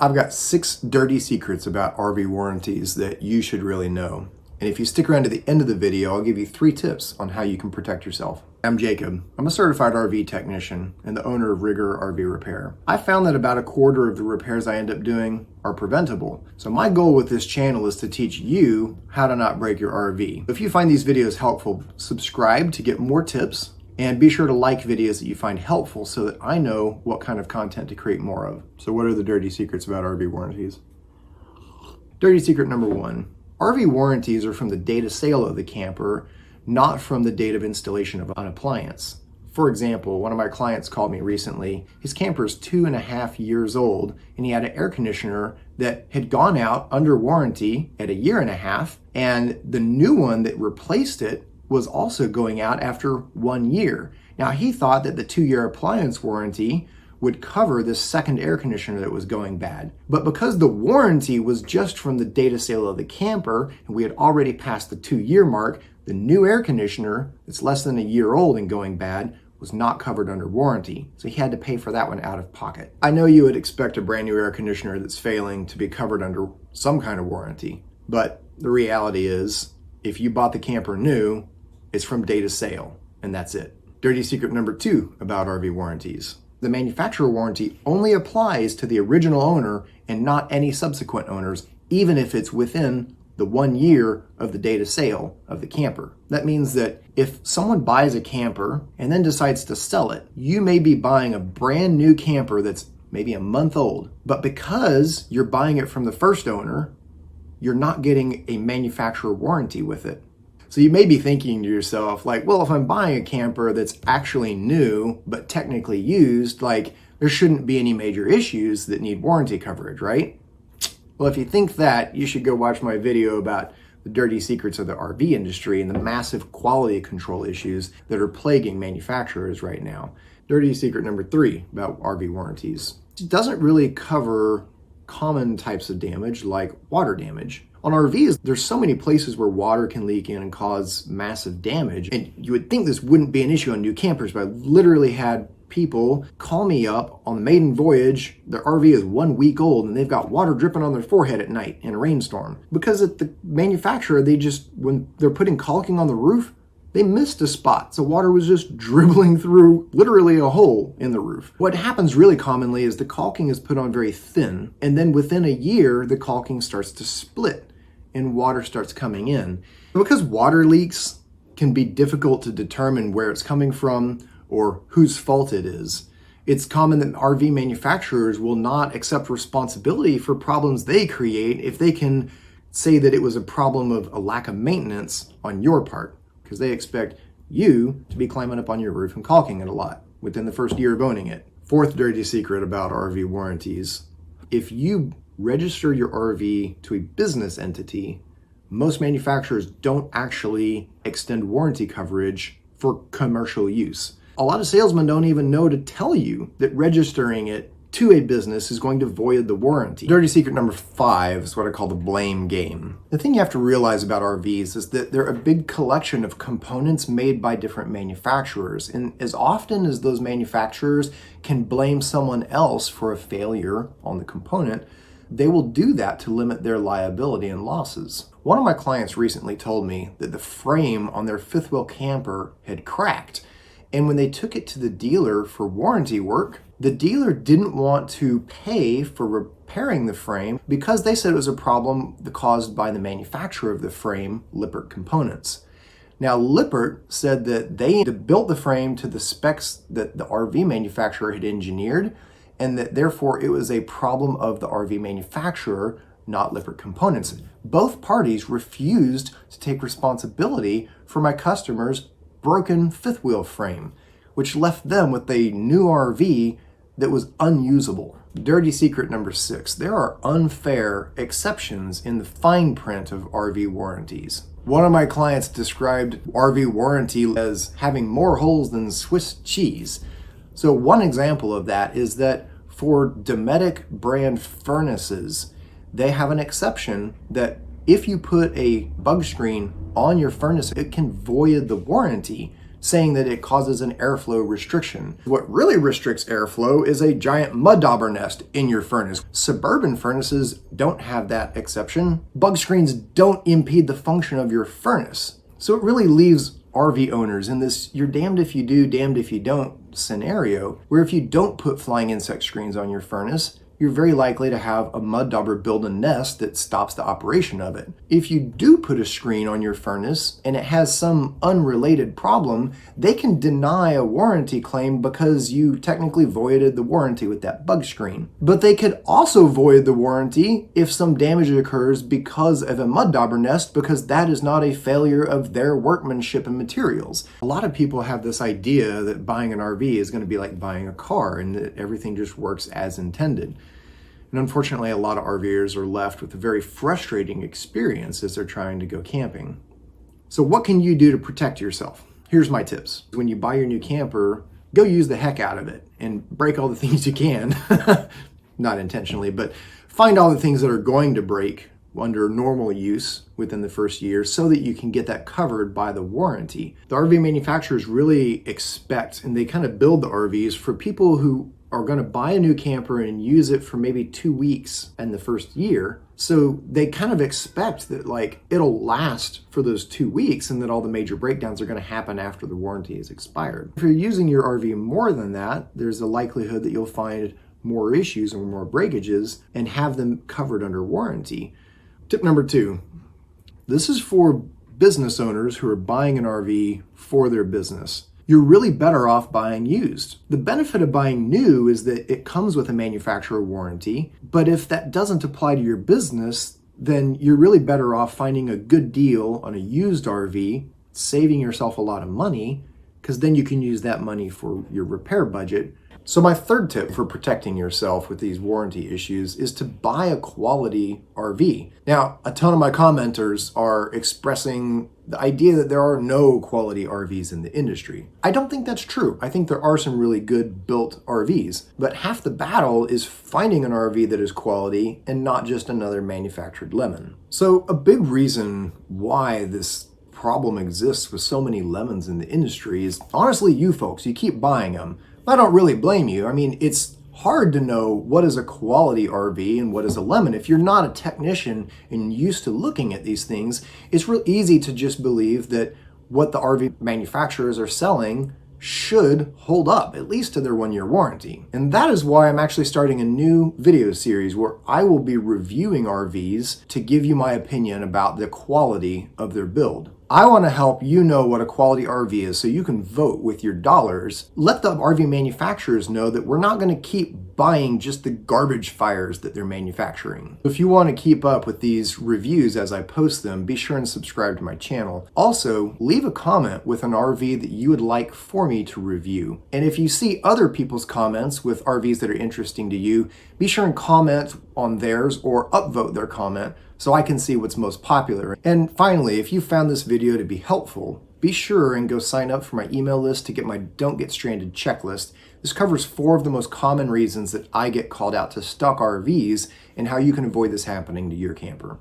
I've got 6 dirty secrets about RV warranties that you should really know. And if you stick around to the end of the video, I'll give you 3 tips on how you can protect yourself. I'm Jacob. I'm a certified RV technician and the owner of Rigger RV Repair. I found that about a quarter of the repairs I end up doing are preventable. So my goal with this channel is to teach you how to not break your RV. If you find these videos helpful, subscribe to get more tips. And be sure to like videos that you find helpful so that I know what kind of content to create more of. So what are the dirty secrets about RV warranties? Dirty secret number 1. RV warranties are from the date of sale of the camper, not from the date of installation of an appliance. For example, one of my clients called me recently. His camper is 2.5 years old, and he had an air conditioner that had gone out under warranty at 1.5 years, and the new one that replaced it was also going out after 1 year. Now he thought that the 2-year appliance warranty would cover this second air conditioner that was going bad. But because the warranty was just from the date of sale of the camper, and we had already passed the 2-year mark, the new air conditioner that's less than 1 year old and going bad was not covered under warranty. So he had to pay for that one out of pocket. I know you would expect a brand new air conditioner that's failing to be covered under some kind of warranty, but the reality is, if you bought the camper new, it's from date of sale, and that's it. Dirty secret number 2 about RV warranties. The manufacturer warranty only applies to the original owner and not any subsequent owners, even if it's within the 1 year of the date of sale of the camper. That means that if someone buys a camper and then decides to sell it, you may be buying a brand new camper that's maybe a month old, but because you're buying it from the first owner, you're not getting a manufacturer warranty with it. So you may be thinking to yourself, like, well, if I'm buying a camper that's actually new, but technically used, like, there shouldn't be any major issues that need warranty coverage, right? Well, if you think that, you should go watch my video about the dirty secrets of the RV industry and the massive quality control issues that are plaguing manufacturers right now. Dirty secret number 3 about RV warranties. It doesn't really cover common types of damage like water damage. On RVs, there's so many places where water can leak in and cause massive damage. And you would think this wouldn't be an issue on new campers, but I literally had people call me up on the maiden voyage. Their RV is 1 week old and they've got water dripping on their forehead at night in a rainstorm. Because at the manufacturer, when they're putting caulking on the roof, they missed a spot. So water was just dribbling through literally a hole in the roof. What happens really commonly is the caulking is put on very thin, and then within 1 year, the caulking starts to split and water starts coming in. Because water leaks can be difficult to determine where it's coming from or whose fault it is, it's common that RV manufacturers will not accept responsibility for problems they create if they can say that it was a problem of a lack of maintenance on your part, because they expect you to be climbing up on your roof and caulking it a lot within the first year of owning it. 4th dirty secret about RV warranties. If you register your RV to a business entity, most manufacturers don't actually extend warranty coverage for commercial use. A lot of salesmen don't even know to tell you that registering it to a business is going to void the warranty. Dirty secret number 5 is what I call the blame game. The thing you have to realize about RVs is that they're a big collection of components made by different manufacturers. And as often as those manufacturers can blame someone else for a failure on the component, they will do that to limit their liability and losses. One of my clients recently told me that the frame on their 5th wheel camper had cracked. And when they took it to the dealer for warranty work, the dealer didn't want to pay for repairing the frame because they said it was a problem caused by the manufacturer of the frame, Lippert Components. Now, Lippert said that they built the frame to the specs that the RV manufacturer had engineered, and that therefore it was a problem of the RV manufacturer, not Lippert Components. Both parties refused to take responsibility for my customer's broken 5th wheel frame, which left them with a new RV that was unusable. Dirty secret number 6. There are unfair exceptions in the fine print of RV warranties. One of my clients described RV warranty as having more holes than Swiss cheese. So one example of that is that for Dometic brand furnaces, they have an exception that if you put a bug screen on your furnace, it can void the warranty saying that it causes an airflow restriction. What really restricts airflow is a giant mud dauber nest in your furnace. Suburban furnaces don't have that exception. Bug screens don't impede the function of your furnace. So it really leaves RV owners in this you're damned if you do, damned if you don't scenario, where if you don't put flying insect screens on your furnace, you're very likely to have a mud dauber build a nest that stops the operation of it. If you do put a screen on your furnace and it has some unrelated problem, they can deny a warranty claim because you technically voided the warranty with that bug screen. But they could also void the warranty if some damage occurs because of a mud dauber nest, because that is not a failure of their workmanship and materials. A lot of people have this idea that buying an RV is going to be like buying a car and that everything just works as intended. And unfortunately, a lot of RVers are left with a very frustrating experience as they're trying to go camping. So what can you do to protect yourself? Here's my tips. When you buy your new camper, go use the heck out of it and break all the things you can. Not intentionally, but find all the things that are going to break under normal use within the first year so that you can get that covered by the warranty. The RV manufacturers really expect, and they kind of build the RVs for people who are going to buy a new camper and use it for maybe 2 weeks in the first year. So they kind of expect that like it'll last for those 2 weeks and that all the major breakdowns are going to happen after the warranty is expired. If you're using your RV more than that, there's a likelihood that you'll find more issues and more breakages and have them covered under warranty. Tip number 2, this is for business owners who are buying an RV for their business. You're really better off buying used. The benefit of buying new is that it comes with a manufacturer warranty, but if that doesn't apply to your business, then you're really better off finding a good deal on a used RV, saving yourself a lot of money, because then you can use that money for your repair budget. So my third tip for protecting yourself with these warranty issues is to buy a quality RV. Now, a ton of my commenters are expressing the idea that there are no quality RVs in the industry. I don't think that's true. I think there are some really good built RVs, but half the battle is finding an RV that is quality and not just another manufactured lemon. So a big reason why this problem exists with so many lemons in the industry is honestly you folks. You keep buying them. I don't really blame you. I mean, it's hard to know what is a quality RV and what is a lemon. If you're not a technician and used to looking at these things, it's real easy to just believe that what the RV manufacturers are selling should hold up, at least to their 1-year warranty. And that is why I'm actually starting a new video series where I will be reviewing RVs to give you my opinion about the quality of their build. I want to help you know what a quality RV is so you can vote with your dollars. Let the RV manufacturers know that we're not going to keep buying just the garbage fires that they're manufacturing. If you want to keep up with these reviews as I post them, be sure and subscribe to my channel. Also, leave a comment with an RV that you would like for me to review. And if you see other people's comments with RVs that are interesting to you, be sure and comment on theirs or upvote their comment so I can see what's most popular. And finally, if you found this video to be helpful, be sure and go sign up for my email list to get my Don't Get Stranded checklist. This covers 4 of the most common reasons that I get called out to stock RVs and how you can avoid this happening to your camper.